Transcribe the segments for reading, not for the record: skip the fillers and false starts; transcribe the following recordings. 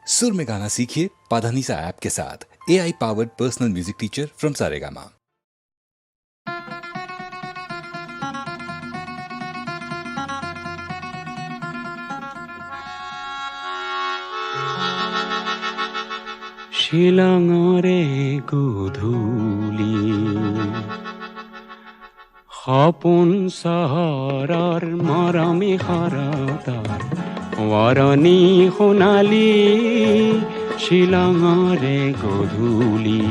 सुर में गाना सीखिए पाधानीसा ऐप के साथ। AI powered personal music teacher from Saregama. শিলঙৰে গধূলি সপোন চহৰৰ মৰমী শৰতৰ ৱৰণী সোণালী শিলঙৰে গধূলি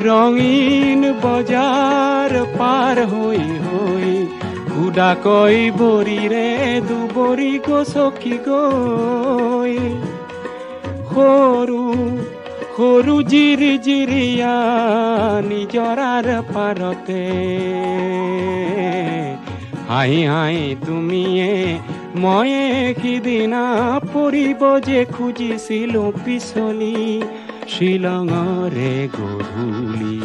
ৰঙীন বজাৰ পাৰ হৈ হৈ উদাকৈ বৰিৰে দুবৰি গছকি গৈ সৰু সৰু জিৰি জিৰিয়া নিজৰাৰ পাৰতে হাঁহি হাঁহি তুমিয়ে ময়ে সিদিনা পৰিব যে খুজিছিলো পিছলি শিলঙৰে গধূলি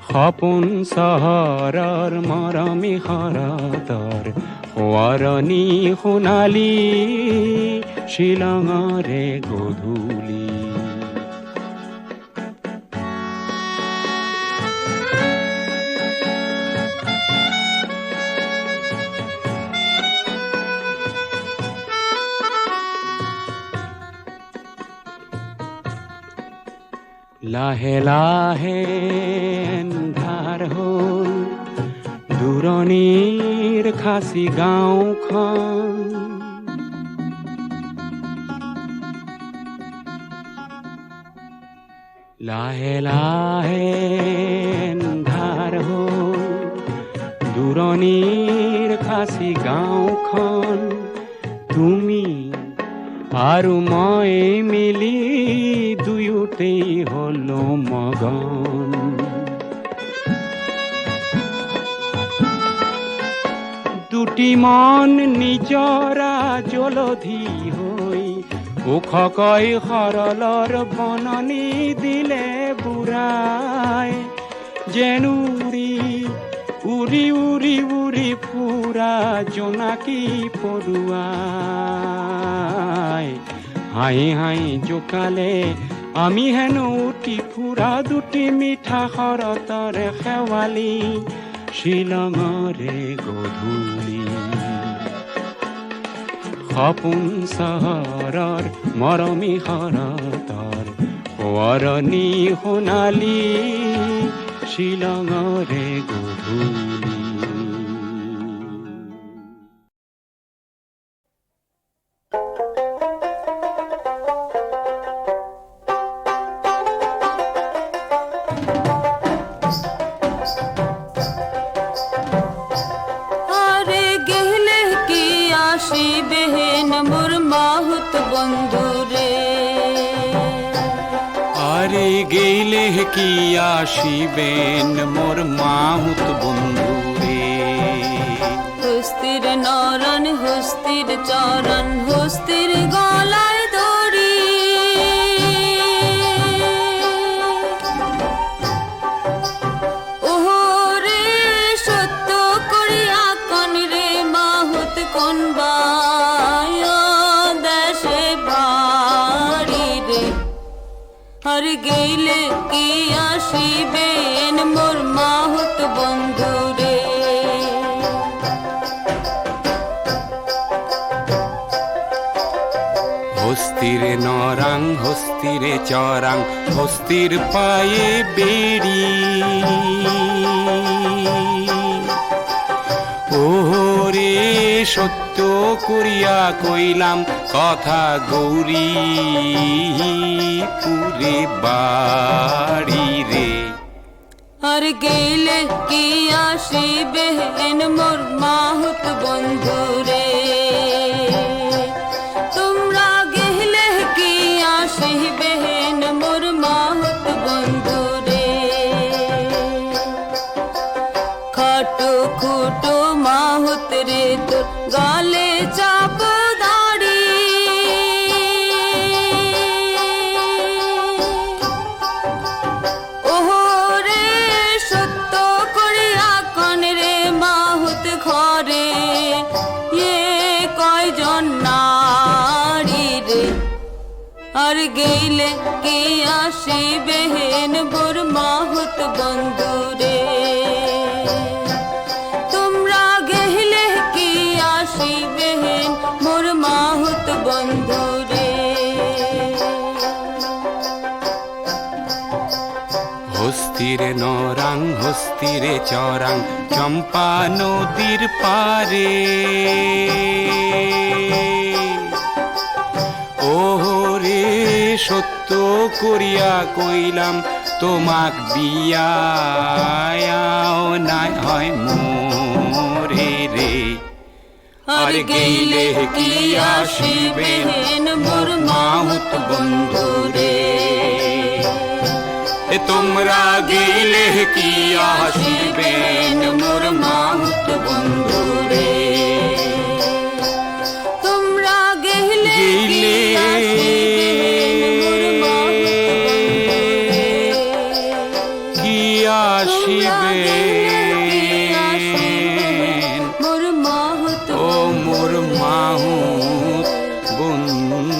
সপোন চহৰৰ মৰমী শৰতৰ সোঁৱৰণী সোণালী শিলঙৰে গধূলি লাহে লাহে এন্ধাৰ হ'ল দূৰণিৰ খাচী গাঁওখন লাহে লাহে এন্ধাৰ হ'ল দূৰণিৰ খাচী গাঁওখন তুমি আৰু মই মিলি দুয়োতেই হলো মগন দুটি মন নিজৰা জলধি হৈ ওখকৈ সৰলৰ বননি দিলে বুঢ়াই যেন উৰি উৰি উৰি উৰি ফুৰা জোনাকী পৰুৱাই হাঁহি হাঁহি জোকালে আমি হেনো উঠি ফুৰা দুটি মিঠা শৰতৰে শেৱালি শিলঙৰে গধূলি সপোন চহৰৰ মৰমী শৰতৰ সোঁৱৰণী সোণালী শিলঙৰে গধূলি গেলে কি আসিবেন মোর মাহুত বন্ধু রে হস্তির নরন হস্তির চরণ হস্তির গলায় দড়ি ওরে সত্য করিয়া কন রে মাহুত কোন দেশে বাড়ি রে আর গেলে কি আসিবেন মোর মাহুত বন্ধু রে হস্তির নরাং হস্তিরে চরাং হস্তির পায়ে বেড়ি ওরে সত্য করিয়া কইলাম কথা গৌরী পুরে বাড়ি রে আর গেলে কি আসিবেন মোর মাহুত বন্ধু রে তোমরা গেলে কি আসিবেন মোর মাহুত বন্ধু রে খাটো খুটো মাহুত রে তোর গালে চাপ দাড়ি রে আর গেইলে কি আসিবে হেন মোর মাহুত বন্ধু রে তোমরা গেইলে কি আসিবে হেন মোর মাহুত বন্ধু রে হস্তিরে নরাং হস্তিরে চরাং চম্পা নদীর পারে ওরে সত্য করিয়া কইলাম তোমাক বিয়াও নাই হয় মোরে রে আর গেইলে কি আসিবে হেন মোর মাহুত বন্ধু রে তোমরা গেলে কি আসিবেন মোর মাহুত বন্ধু রে তোমরা গেইলে কি আসিবেন মোর মাহুত ও মোর মাহুত বন্ধু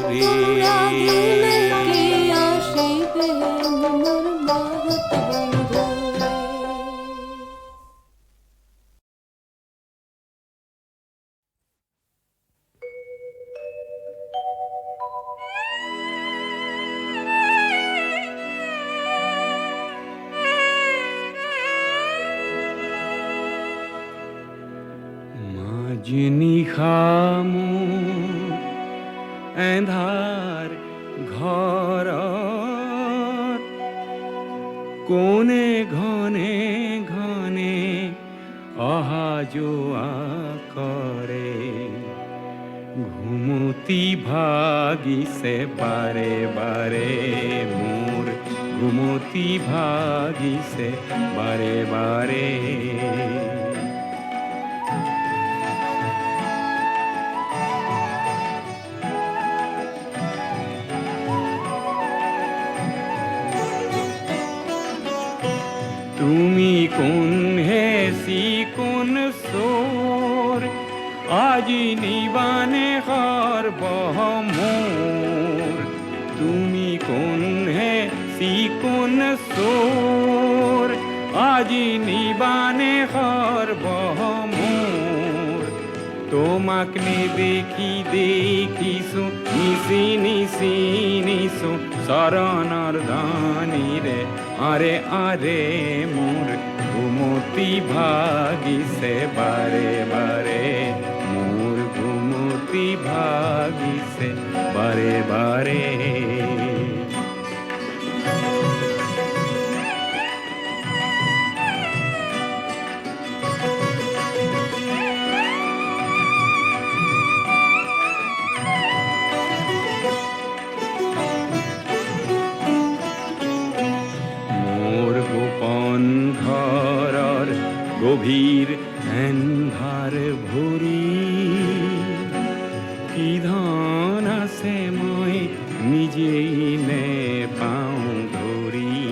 রে মাজনি খামু এন্ধার ঘর কোনে ঘনে ঘনে অহা যোৱা কৰে ঘুমতি ভাগিছে বাৰে বাৰে মোৰ ঘুমতি ভাগিছে বাৰে বাৰে তুমি কোন হেসি কোন সোর আজি নিবানে হর বহমোর তুমি কোন হেসি কোন সোর আজি নিবানে হর বহমোর তোমাক নে দেখি দেখিছো নিশি নিশি নিশো শরণর ধানী রে আরে আরে মোর ঘুমতি ভাগিছে বারে বারে মোর ঘুমতি ভাগিছে বারে বারে গভীর এন্ধার ভরি কি ধন আছে মই নিজেই নে পাওঁ ধৰি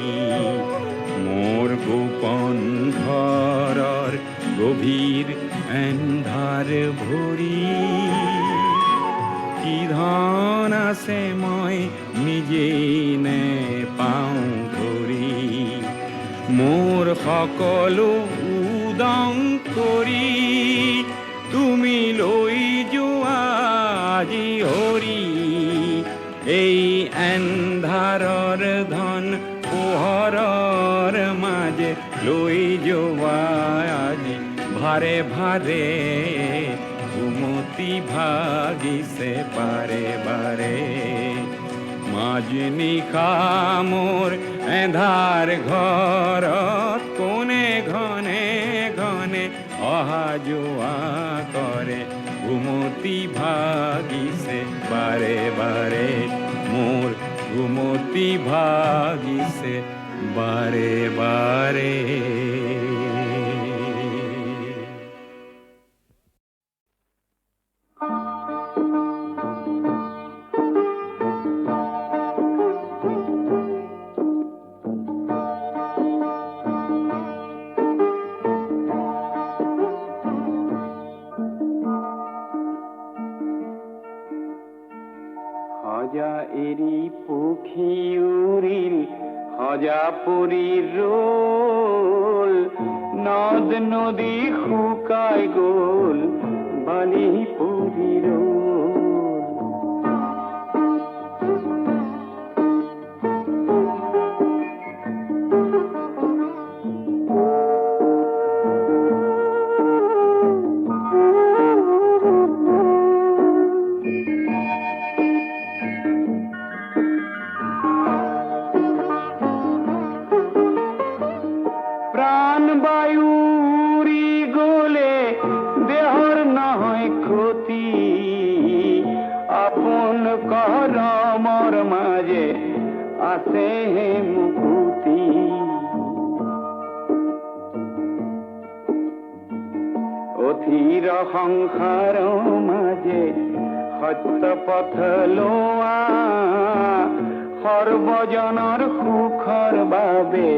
মোৰ গোপন ঘৰৰ গভীৰ এন্ধাৰ ভৰি কি ধন আছে মই নিজেই নে পাওঁ ধৰি মোৰ সকলো উদং কৰি তুমি লৈ যোৱা আজি হৰি এই এন্ধাৰৰ ধন পোহৰৰ মাজে লৈ যোৱা আজি ভাৰে ভাৰে ঘুমতি ভাগিছে বাৰে বাৰে মাজনিশা মোৰ এন্ধাৰ ঘৰত কোনে ঘনে ঘনে অহা যোৱা কৰে ঘুমতি ভাগিছে বাৰে বাৰে মোৰ ঘুমতি ভাগিছে বাৰে বাৰে হজা এৰি পুখি উৰিল হজা পৰীৰ ৰোল নদ নদী শুকাই গ'ল বালি পৰি ৰ'ল অধীৰ সংসাৰ মাজে সত্য পথ লোৱা সৰ্বজনৰ সুখৰ বাবে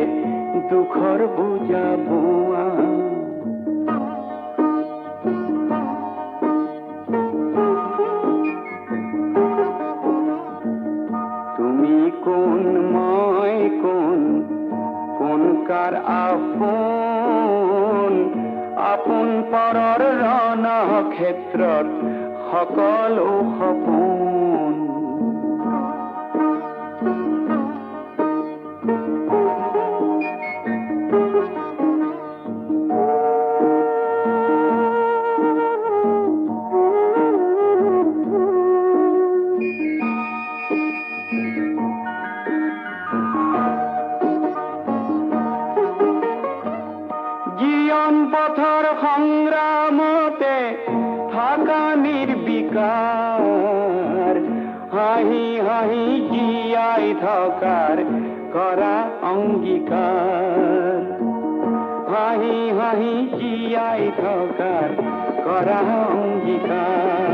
দুখৰ বুজা বোৱা তুমি কোন মই কোন কোন কাৰ আপোন আপোন পৰৰ ৰণ ক্ষেত্ৰত সকলো সপোন পথৰ সংগ্ৰামতে থাকা নিৰ্বিকাৰ হাঁহি হাঁহি জীয়াই থকাৰ কৰা অংগীকাৰ হাঁহি হাঁহি জীয়াই থকাৰ কৰা অংগীকাৰ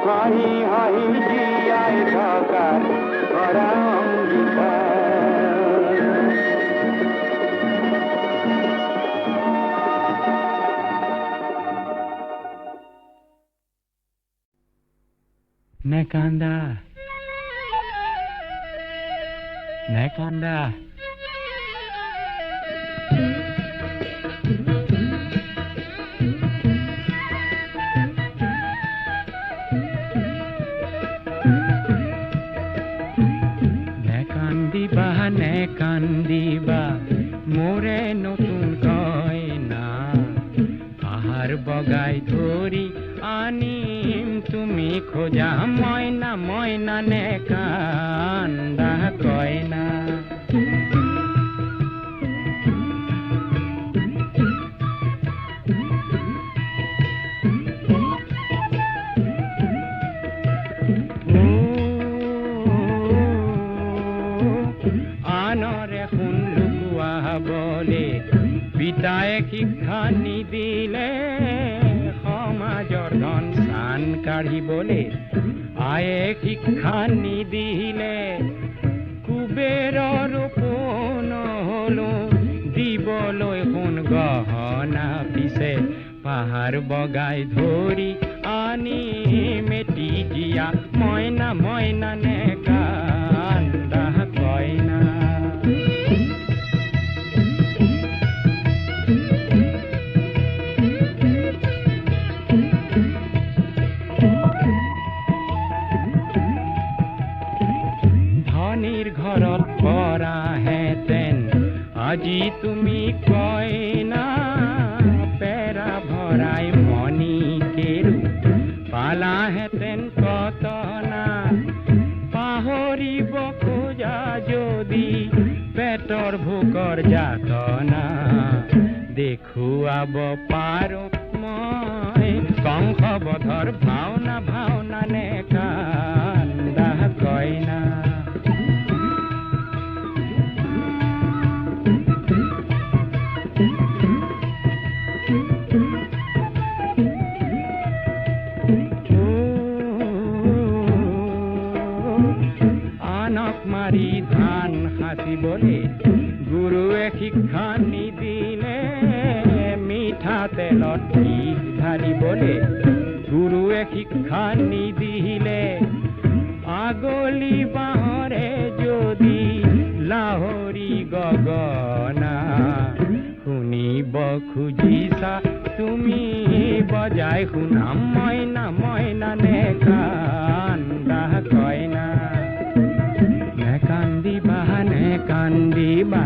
হাঁহি হাঁহি জীয়াই থকাৰ কৰা অংগীকাৰ Nekanda, Nekanda. Nekandiba, Nekandiba, more notun koina, ahar bogai thori anim তুমি খোজা ময়না ময়না নেকান্দা কয়না আনৰে শুন লুকুৱা বলে পিতায়ে শিক্ষা নিদিলে সমাজৰ ধন চান কাঢ়িবলে আয়ে শিক্ষা নিদিলে কুবেৰৰ পোন হলো দিবলৈ সোণ গহনা পিছে পাহাৰ বগাই ধৰি আনি মেটি জিয়া মইনা মইনা নেকান্দা কইনা ঘৰত পৰা হেতেন আজি তুমি কইনা পেৰা ভৰাই মণি কেৰু পালা হেতেন কতনা পাহৰিব খোজা যদি পেটৰ ভোকৰ যাতনা দেখুৱাব পাৰো মই কংসবধৰ ভাওনা ভাওনা নেকান্দা কইনা মাৰি ধান সাঁচিবলে গুৰুৱে শিক্ষা নিদিলে মিঠাতেলত বিষ ঢালিবলে গুৰুৱে শিক্ষা নিদিলে বজাই শুনাম মইনা মইনা নে কান্দা কয় না নে কান্দিবা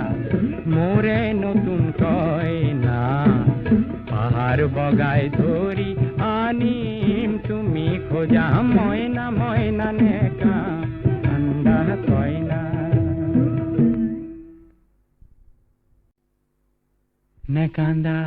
মোরে নতুন কয়না পাহাড় বগাই ধরি আনিম তুমি খোঁজা মইনা মইনা নে কান্দা কয়না নে কান্দা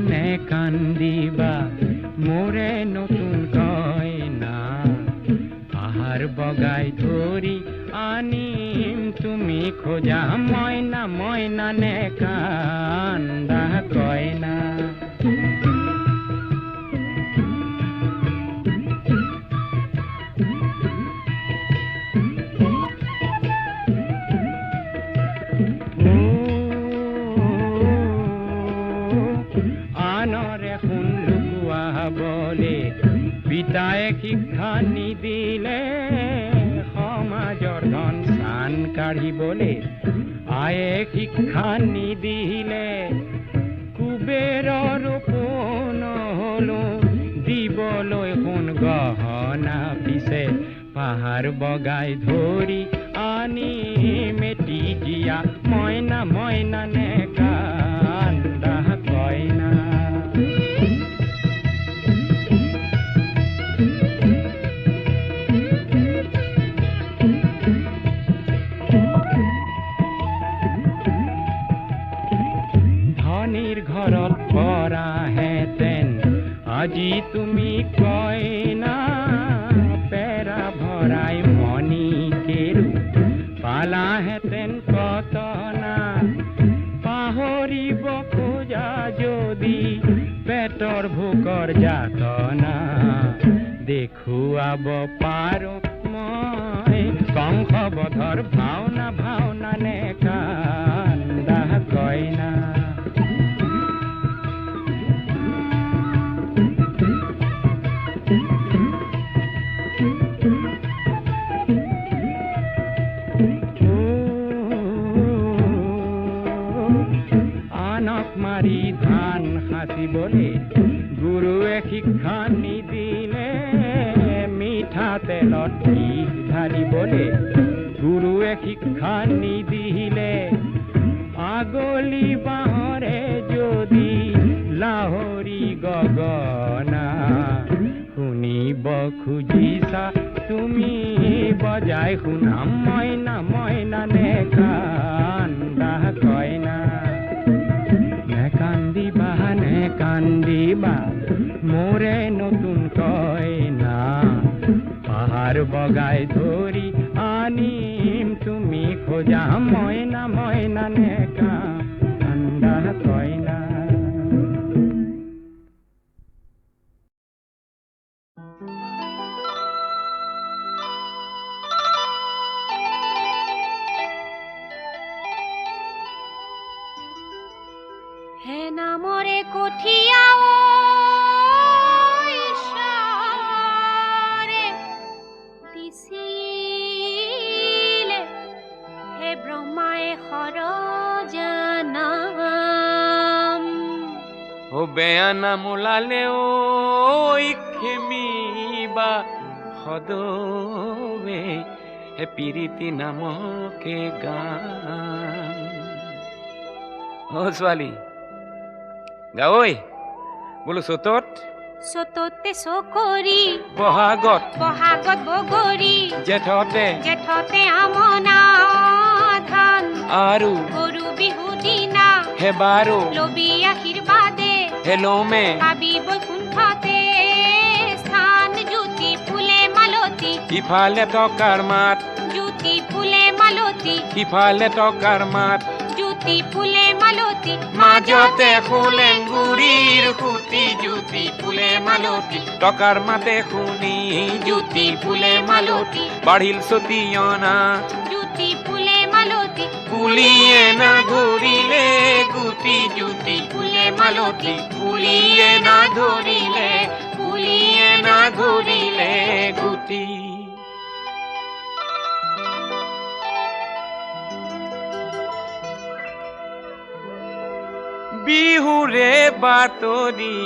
নে কান্দিবা মোরে নতুন কয়না পাহাড় বগাই ধরি আনিম তুমি খোঁজা মইনা মইনা নে কান্দা কয়না আনরে শুন লুকুয়া বলে পিতায়ে শিক্ষা নিদিলে সমাজৰ ধন চান কাঢ়িবলে আয়ে শিক্ষা নিদিলে কুবেৰৰ পোন হলো দিবলৈ সোণ গহনা পিছে পাহাৰ বগাই ধৰি আনি মেটি জিয়া মইনা মইনা নে কান্দা কয়না ধনীৰ ঘৰত পৰা হেতেন আজি তুমি কয়না পেৰা ভৰাই মণি কেৰু পালা হেতেন কতনা পাহৰিব খোজা যদি পেটৰ ভোকৰ যাতনা দেখুৱাব পাৰো মই কংসবধৰ ভাওনা নে কান্দা কয়না আনক মাৰি ধান সাঁচিবলে গুৰুৱে শিক্ষা নিদিলে মিঠাতেলত বিষ ঢালিবলে গুৰুৱে শিক্ষা নিদিলে আগলি বাঁহৰে যদি লাহৰি গগনা শুনিব খুজিছা তুমি বজাই শুনাম মইনা মইনা নে কান্দা কয়না নে কান্দিবা মোৰে নতুন কয়না পাহাৰ বগাই ধৰি আনিম তুমি খোজা মইনা মইনা নে কান্দা কয়না হে নামৰে কঠিয়া ঈশ্বৰে দিছিলে হে ব্ৰহ্মায়ে সৰ জানাম ও বেয়া নাম ওলালে ঐ খেমিবা সদবে হে পিৰিতি নামকে গান ও ছোৱালী গা ঐ বোলো চতত সততে চকৰি বহাগত বগৰি জেঠতে আমনা ধান আৰু গৰু বিহু দিনা হেবাৰো লবি আশীৰ্বাদে হেলোমে পাবি বৈকুণ্ঠতে স্থান জ্যোতি ফুলে মালতী ইফালে টকাৰ মাত জ্যোতি ফুলে মালতী সিফালে টকাৰ মাত জ্যোতি ফুলে মালতী মাজতে ফুলেংগুৰিৰ সুতি জ্যোতি ফুলে মালতী টকাৰ মাতে শুনি জ্যোতি ফুলে মালতী বাঢ়িল সতীয়না জ্যোতি ফুলে মালতী কুলিয়ে না ঘূৰিলে গুটি জুতি ফুলে মালতী পুলিয়ে না ধৰিলে গুটি বিহুৰে বাতৰি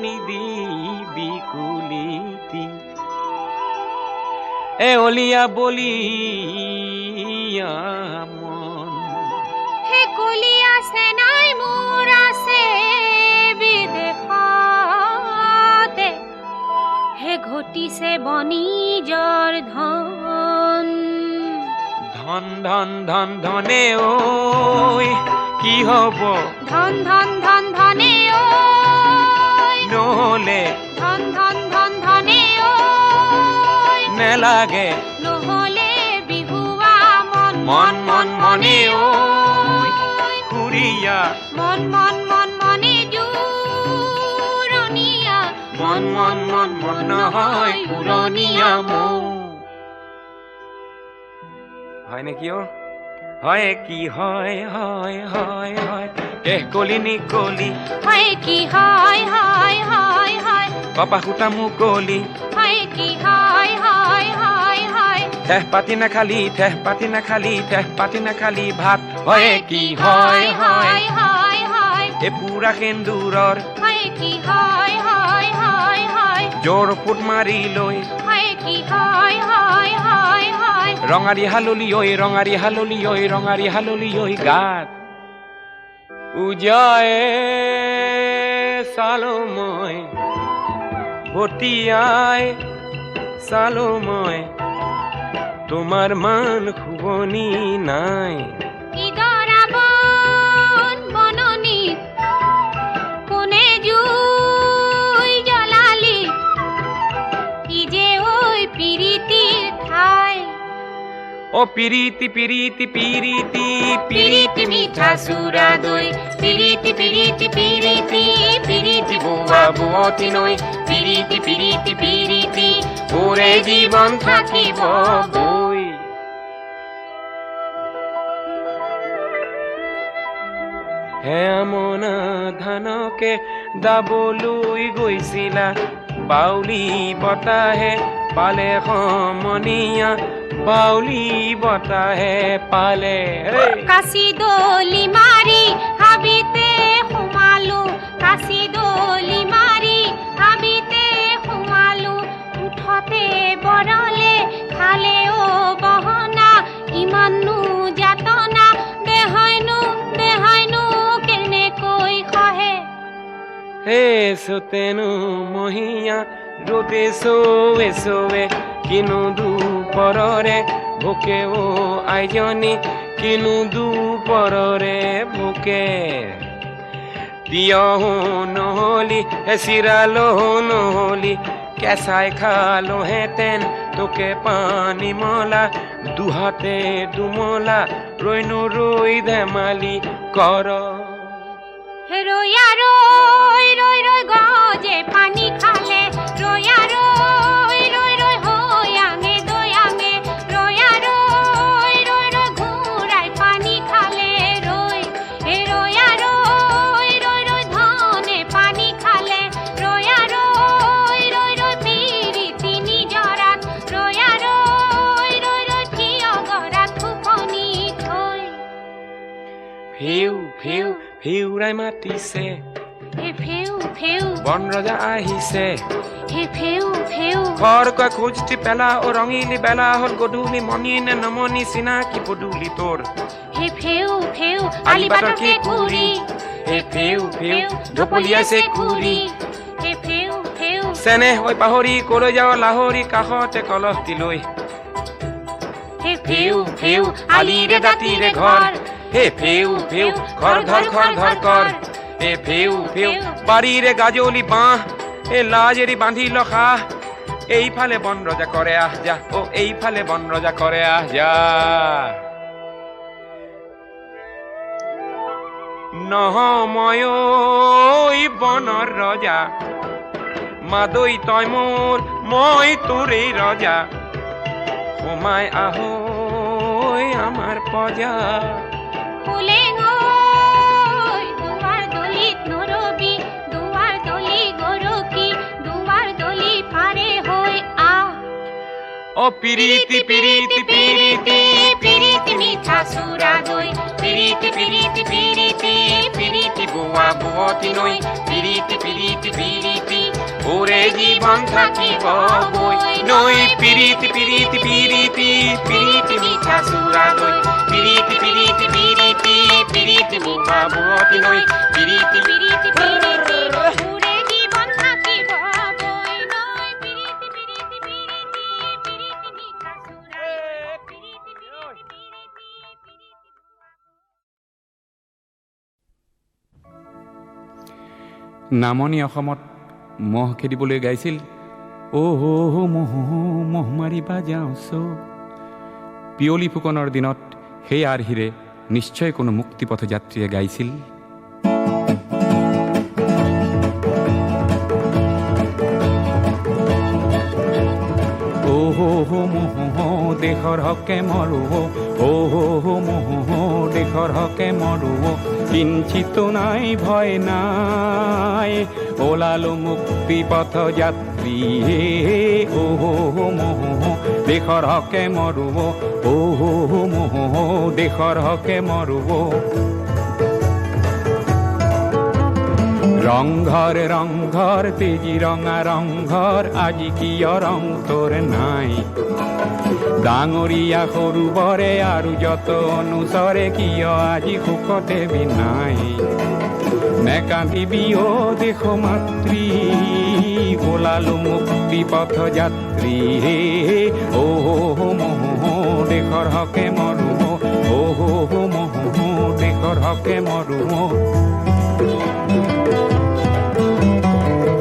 নিদিবি কুলিতি এওলিয়া বলিয়া মন হে কলি আছে নাই মোৰ আছে বিদেশতে হে ঘটিছে বণিজৰ ধন ধন ধন ধন ধনে ঐ কি হব ধন ধন ধন ধনে ঐ নহলে ধন ধন ধন ধনে ঐ নেলাগে নহলে বিহুৱা মন মন মন মনে ঐ কুৰিয়া মন মন মন মনে জুৰণীয়া মন মন মন মন নহয় পুৰণীয়া মৌ হয় নেকি অ হয় কি হয় হয় হয় হয় কেহ কলি নিকলি হয় কি হয় হয় হয় হয় কপা সূতা মুকলি হয় কি হয় হয় হয় হয় ঠেহ পাতি নাখালি ঠেহ পাতি নাখালি ঠেহ পাতি নাখালি ভাত হয় কি হয় হয় হয় হয় এ পুৰা সেন্দুৰৰ হয় কি হয় হয় হয় হয় জোৰ ফুট মাৰি লৈ হয় কি হয় হয় হয় হয় ৰঙাৰী হাললি ঐ ৰঙাৰী হাললি ঐ ৰঙাৰী হাললি ঐ গাত উজায়ে চালো মই ভতিয়াই চালো মই তোমাৰ মান শুৱনি নাই ইদৰা বন বননি কোনে জুই জ্বলালি ই যে ঐ পিৰিতিৰ ঠাই ও পিৰিতি পিৰিতি পিৰিতি পিৰিতি মিঠা চুৰা দৈ পিৰিতি পিৰিতি পিৰিতি পিৰিতি বুৱা বুৱতী নৈ পিৰিতি পিৰিতি পিৰিতি ওৰে জীৱন থাকিব বৈ হে আমনা ধানকে দাবলৈ গৈছিলা বাউলি বতাহে পালে সমনীয়া বাউলি বতাহে পালে কাশি দলি মাৰি হাবিতে সোমালো কাশি দলি মাৰি হাবিতে সোমালো উঠতে বৰলে খালে অ বহনা ইমানো যাতনা দেহাইনো কেনেকৈ খহে হে সতেনো মহিয়া ৰোদে চৌৱে চৌৱে কিনো দুপৰৰে ভোকে ও আইজনী কিনো দুপৰৰে ভোকে তিয়হো নহলি চিৰালহো নহলি কেঁচাই খালোহেঁতেন তোকে পানী মলা দুহাতে দুমলা ৰৈনো ৰৈ ধেমালি কৰ ৰৈয়া ৰৈ ৰৈ ৰৈ গজে পানী খালে ৰৈয়া ৰৈ ৰৈ ৰৈ হৈয়াঙে দৈয়াঙে ৰৈয়া ৰৈ ৰৈ ৰৈ ঘূৰাই পানী খালে ৰৈ ৰৈয়া ৰৈ ৰৈ ৰৈ ধনে পানী খালে ৰৈয়া ৰৈ ৰৈ ৰৈ পিৰিতি নিজৰাত ৰৈয়া ৰৈ ৰৈ ৰৈ থিয় গৰাত ফুকনি থৈ ফিউ ফিউ ফিউৰাই মাতিছে হে ফেউ ফেউ বন ৰজা আহিছে হে ফেউ ফেউ ঘৰকৈ খোজটি পেলা ও ৰঙিলি বেলা হ'ল গধূলি মনি নে নমনি চিনাকি পদূলি তোৰ হে ফেউ ফেউ আলিবাটৰ কেঁকুৰি হে ফিউ ফিউ ঢপলিয়াইছে কুৰি হে ফেউ ফেউ চেনেহ হৈ পাহৰি কলৈ যাওঁ লাহৰি কাষতে কলহটি লৈ হে ফিউ ফিউ আলিৰে দাঁতিৰে ঘৰ হে ফিউ ফিউ ঘৰ ঘৰ ঘৰ ঘৰ কৰ হে ফিউ ফিউ বাৰীৰে গাজলি বাঁহ এ লাজেৰি বান্ধি লখা এইফালে বন ৰজা কৰে আহ যা ও এইফালে বন ৰজা কৰে আহ যা নহময় বনৰ ৰজা মাদৈ তই মোৰ মই তোৰেই ৰজা সোমাই আহৈ আমাৰ পজা ফুলেঙ ও পিরিতি পিরিতি পিরিতি পিরিতি মিঠা সুরা দই পিরিতি পিরিতি পিরিতি পিরিতি বুয়া বুয়তি নই পিরিতি পিরিতি পিরিতি ওরে জীবন থাকিব বই নই পিরিতি পিরিতি পিরিতি পিরিতি মিঠা সুরা দই পিরিতি পিরিতি পিরিতি পিরিতি বুয়া বুয়তি নই পিরিতি পিরিতি পিরিতি ওরে জীবন থাকিব বই নয় পিরিতি পিরিতি পিরিতি পিরিতি মিঠা সুরা দই পিরিতি পিরিতি পিরিতি নামনি অসমত মহ খেদিবলৈ গাইছিল অ' মহ মহ মাৰিবা যাওঁছ পিয়লি ফুকনৰ দিনত সেই আৰ্হিৰে নিশ্চয় কোনো মুক্তিপথ যাত্ৰীয়ে গাইছিল। অ' মহ দেশৰ হকে মৰো অ' মহ দেশৰ হকে মৰো কিঞ্চিত নাই ভয় নাই ওলালো মুক্তি পথ যাত্ৰী অ' মহ দেশৰ হকে মৰো অ' মহ দেশৰ হকে মৰো ৰংঘৰ ৰংঘৰ তেজি ৰঙা ৰংঘৰ আজি কিয় ৰং তোৰ নাই ডাঙৰীয়া সৰু বৰে আৰু যত অনুচৰে কিয় আজি সুখতে বিনাই নেকান্দিবি অ' দেশ মাতৃ ওলালো মুক্তি পথ যাত্ৰী অ' মহ দেশৰ হকে মৰো অ' মহ দেশৰ হকে মৰো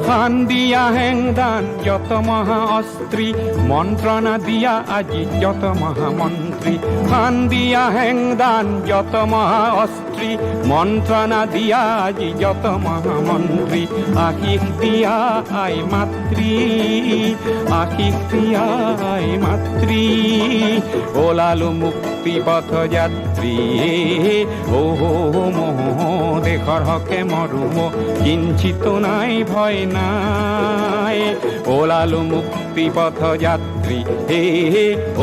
খান দিয়া হেংদান যত মহা অস্ত্রী মন্ত্রণা দিয়া আজি যত মহামন্ত্রী খান দিয়া হেংদান যত মহা অস্ত্রী মন্ত্রণা দিয়া আজি যত মহামন্ত্রী আশিস দিয়া আই মাতৃ আশিস দিয়া আই মাতৃ ওলালো মুক্তি পথ যাত্রী অ' মহ দেশৰ হকে মৰো কিঞ্চিত নাই ভয় নাই ওলালো মুক্তি পথ যাত্ৰী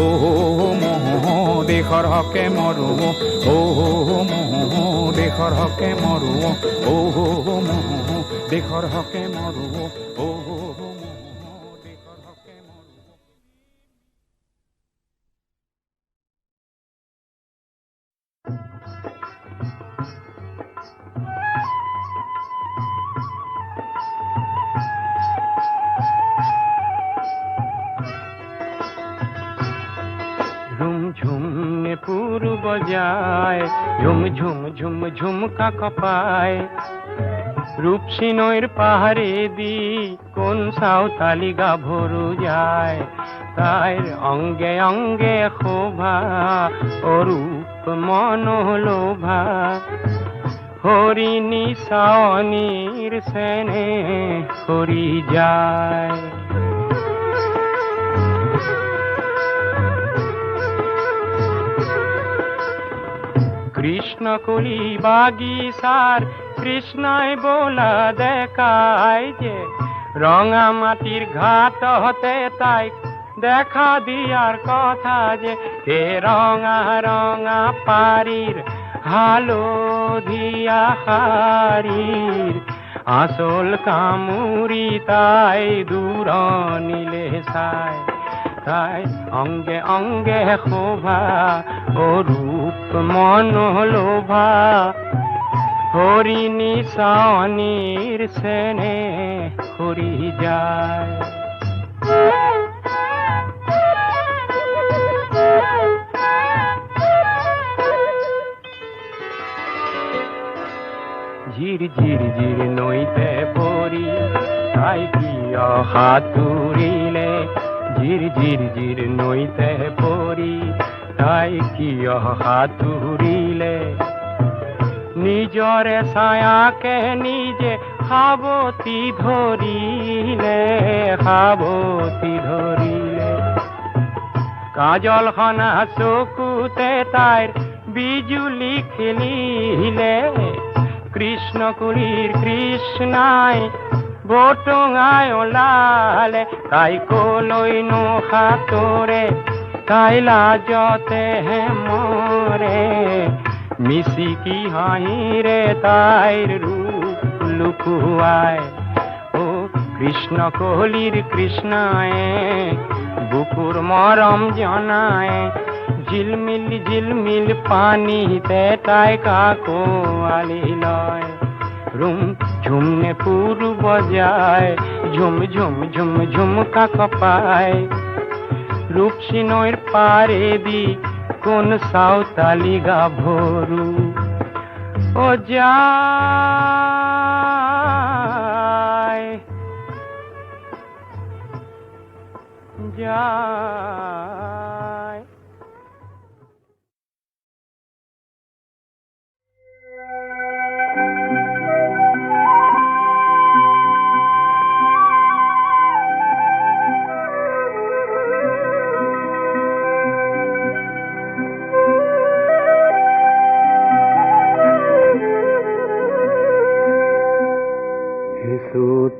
অ' মহ দেশৰ হকে মৰো অ' মহ দেশৰ হকে মৰো অ' মহ দেশৰ হকে মৰো অ' মহ দেশৰ হকে মৰো ঝুম পুরু বজায় ঝুম ঝুম ঝুম ঝুমকা কপায় রূপসী নৈর পাহাড়ে দি কোন সাঁওতালি গাভরু যায় তাইর অঙ্গে অঙ্গে শোভা অরূপ মনোলোভা হরিণী চাৱনীৰ চেনে সৰি যায় কৃষ্ণ কলি বাগিচার কৃষ্ণই বোলা দেখায় যে রঙা মাটির ঘাট হতে তাই দেখা দিয়ার কথা যে হে রঙা রঙা পারির হালধিয়া হারির আসল কামুরি তাই দূর নিলে সায় তাই অঙ্গে অঙ্গে শোভা ও রূপ মনোলোভা হরিণী চাৱনীৰ চেনে সৰি যায় ঝিৰ ঝিৰ ঝিৰ নৈতে পৰি তাই কিয় সাঁতুৰিলে ঝিৰ ঝিৰ ঝিৰ নৈতে পৰি তাই কিয় সাঁতুৰিলে নিজৰে ছায়াকে নিজে সাৱতি ধৰিলে কাজলখনা চকুতে তাইৰ বিজুলি খেলিলে কৃষ্ণ কুলিৰ কৃষ্ণাই বটঙাই ওলালে তাই কলৈনো সাঁতোৰে তাই লাজতেহে মৰে মিচিকি হাঁহিৰে তাইৰ ৰূপ লুকুৱাই ও কৃষ্ণ কলিৰ কৃষ্ণায়ে বুকুৰ মৰম জনায় ঝিলমিল ঝিলমিল পানীতে তাই কাকোৱালি লয় ৰুম ঝুমনে পুৰ বজায় ঝুম ঝুম ঝুম ঝুমকা কপায় রূপসী নৈর পারেদি কোন সাঁওতালি গাভরু ও যায় যায়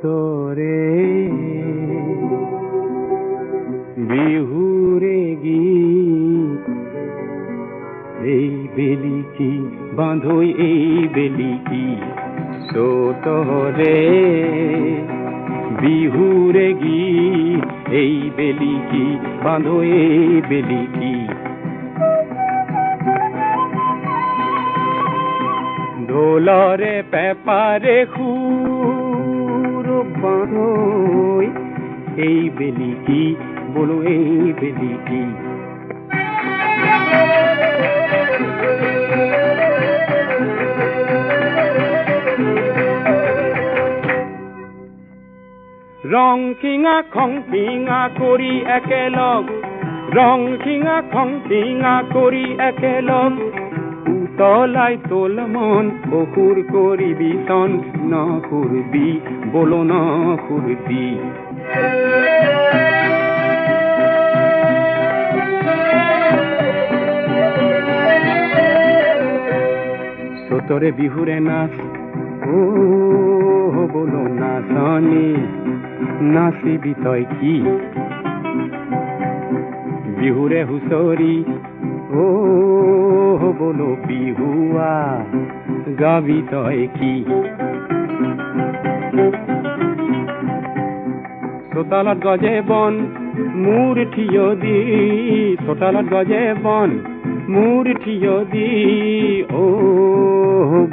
তোরে বিহুরে গীত এই বেলি কি বাঁধই এই বেলি কি তোরে বিহুরে গীত এই বেলি কি বাঁধই এই বেলি কি ঢোলরে পেপারে বাঁধই এই বেলি কি বলো এই বেলি কি রং খিঙা খং খিঙা কৰি একেলগ ৰং খিঙা খং খিঙা কৰি একেলগ উতলাই তোল মন অসুৰ কৰিবি তন নকৰবি বলো নকৰবি চতৰে বিহুৰে নাচ ও বলো নাচনি নাচিবি তই কি বিহুৰে হুঁচৰি ও বলো বিহুয়া গাবি তই কি চোতালত গজে বন মোৰ থিয় দি চোতালত গজে বন মোৰ থিয় দি ও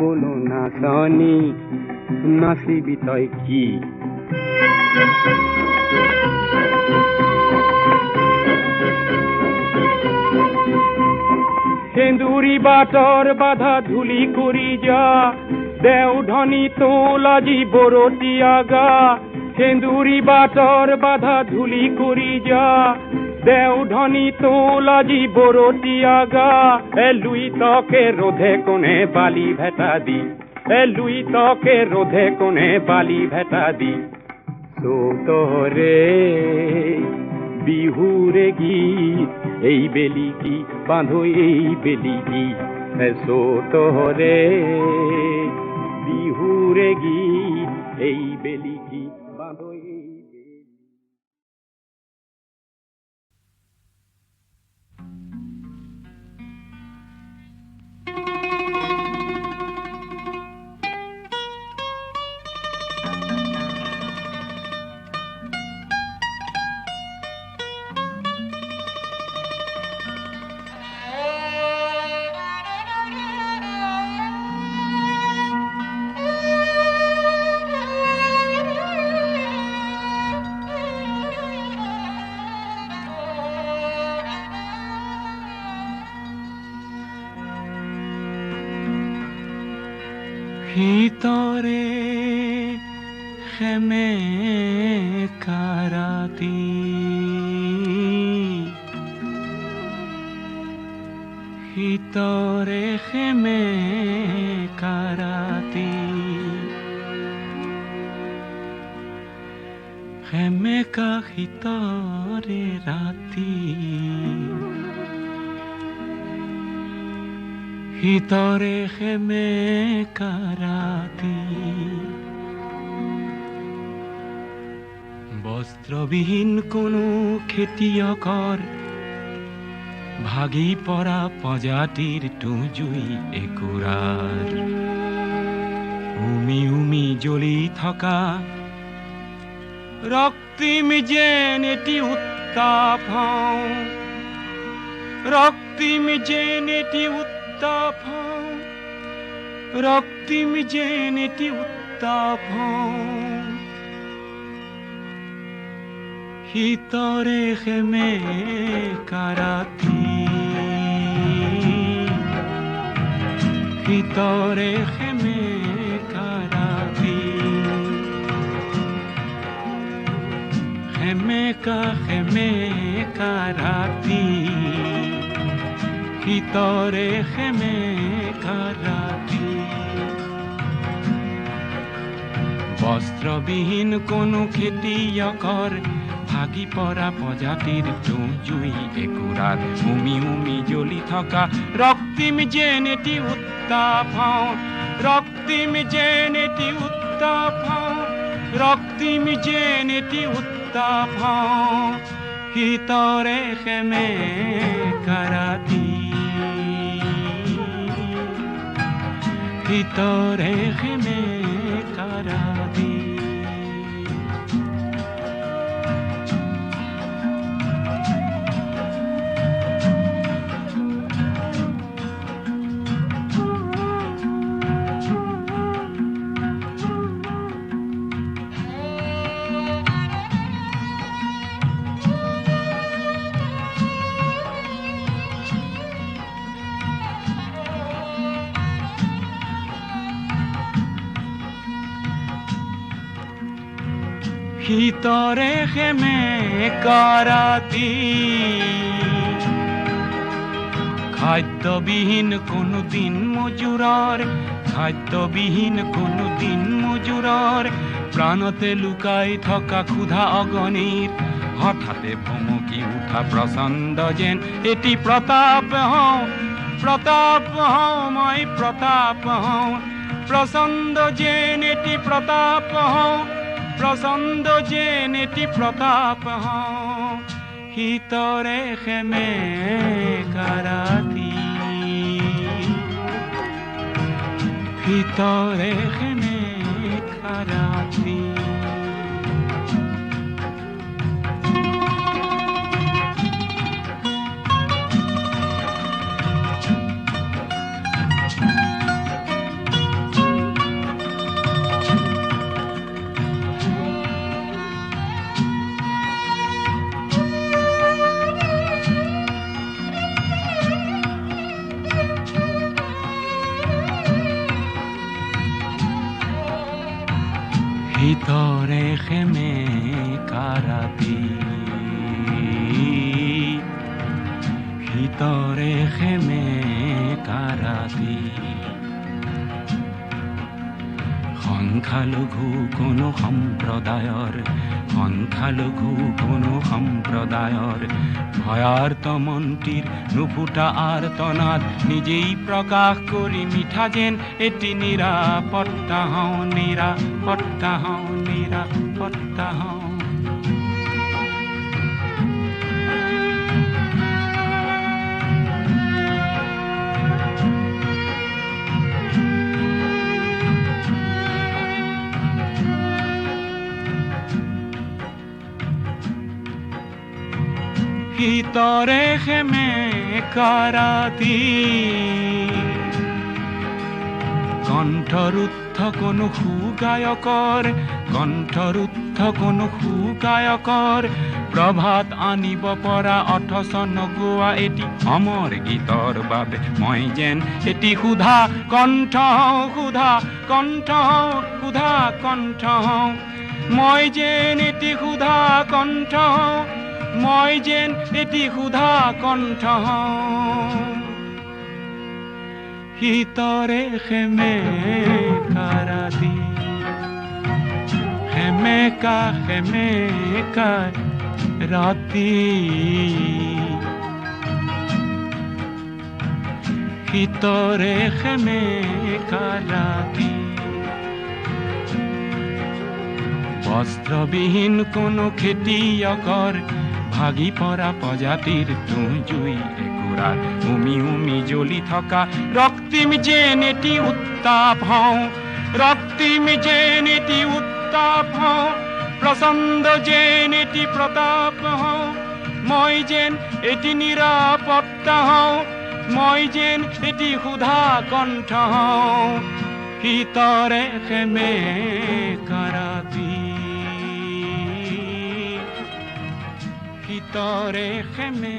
বলো নাচনি নাচিবি তই কি সেন্দুৰী বাটৰ বাধা ধূলি কৰি যা দেও ধনী তোল আজি বৰতীয়া গা সেন্দুৰী বাটৰ বাধা ধূলি কৰি যা দেও ধনী তোল আজি বৰতীয়া গা লুই তকে ৰোধে কোনে বালি ভেটা দি লুই তকে ৰোধে কোনে বালি ভেটা দি তোৰে বিহুৰে গীত এই বেলি কি বাঁধই এই বেলি কি তোৰে বিহুৰে গীত এই বেলি কি বাঁধই এই বেলি ভিতরে খেমে কারাতি ভিতরে খেমে কারাতি খেমে কা ভিতরে রাতি ভিতরে খেমে কারাতি বস্ত্ৰবিহীন কোনো খেতিয়কৰ ভাগি পৰা প্ৰজাতিৰ তুজুই একুৰাৰ উমি উমি জ্বলি থকা ৰক্তিম যেন এটি উত্তাপ হওঁ ৰক্তিম যেন এটি উত্তাপ হওঁ ৰক্তিম যেন এটি উত্তাপ হওঁ শীতৰে খেমে কাৰাতি শীতৰে খেমে কাৰাতি খেমে কাৰাতি শীতৰে খেমে কাৰাতি বস্ত্ৰবিহীন কোনো খেতিয়কৰ ভাগি পৰা প্ৰজাতিৰ তুজুই একুৰাত উমি উমি জ্বলি থকা ৰক্তিম যেন এটি উত্তাপ হওঁ ৰক্তিম যেন এটি উত্তাপ হওঁ ৰক্তিম যেন এটি উত্তাপ হওঁ শীতৰে খেমে কাৰাতি শীতৰে খেমে কাৰাতি শীতৰে খেমে কাৰাতি খাদ্যবিহীন কোনো দিন মজুৰৰ খাদ্যবিহীন কোনো দিন মজুৰৰ প্ৰাণতে লুকাই থকা ক্ষুধা অগণিত হঠাতে ভমকি উঠা প্ৰচণ্ড যেন এটি প্ৰতাপ হওঁ মই প্ৰতাপ হওঁ প্ৰচণ্ড যেন এটি প্ৰতাপ হওঁ প্ৰচণ্ড যেন এটি প্ৰতাপ হওঁ শীতৰে খেমে কাৰাতি শীতৰে খেমে কাৰাতি শীতৰে খেমে কাৰাতি শীতৰে খেমে কাৰাতি সংখ্যালঘু কোনো সম্প্ৰদায়ৰ ভয়াৰ্ত মন্ত্ৰীৰ নুফুটা আৰ্তনাদ নিজেই প্ৰকাশ কৰি মিঠা যেন এটি নিৰাপত্তা হওঁ নিৰাপত্তা হওঁ শীতৰে খেমে কাৰাতি কণ্ঠৰুদ্ধ কোনো সুগায়কৰ প্ৰভাত আনিব পৰা অথচ নগোৱা এটি অমৰ গীতৰ বাবে মই যেন এটি ক্ষুধা কণ্ঠ মই যেন এটি ক্ষুধা কণ্ঠ মই যেন এটি ক্ষুধা কণ্ঠ শীতৰে খেমে কাৰাতি খেমে ৰাতি শীতৰে খেমে কাৰাতি বস্ত্ৰবিহীন কোনো খেতিয়কৰ ভাগি পৰা প্ৰজাতিৰ তুঁহ জুই একুৰাৰ উমি উমি জ্বলি থকা ৰক্তিম যেন এটি উত্তাপ হওঁ ৰক্তিম যেন এটি উত্তাপ হওঁ প্ৰচণ্ড যেন এটি প্ৰতাপ হওঁ মই যেন এটি নিৰাপত্তা হওঁ মই যেন এটি সুধা কণ্ঠ হওঁ শীতৰে খেমে কাৰাবি শীতৰে খেমে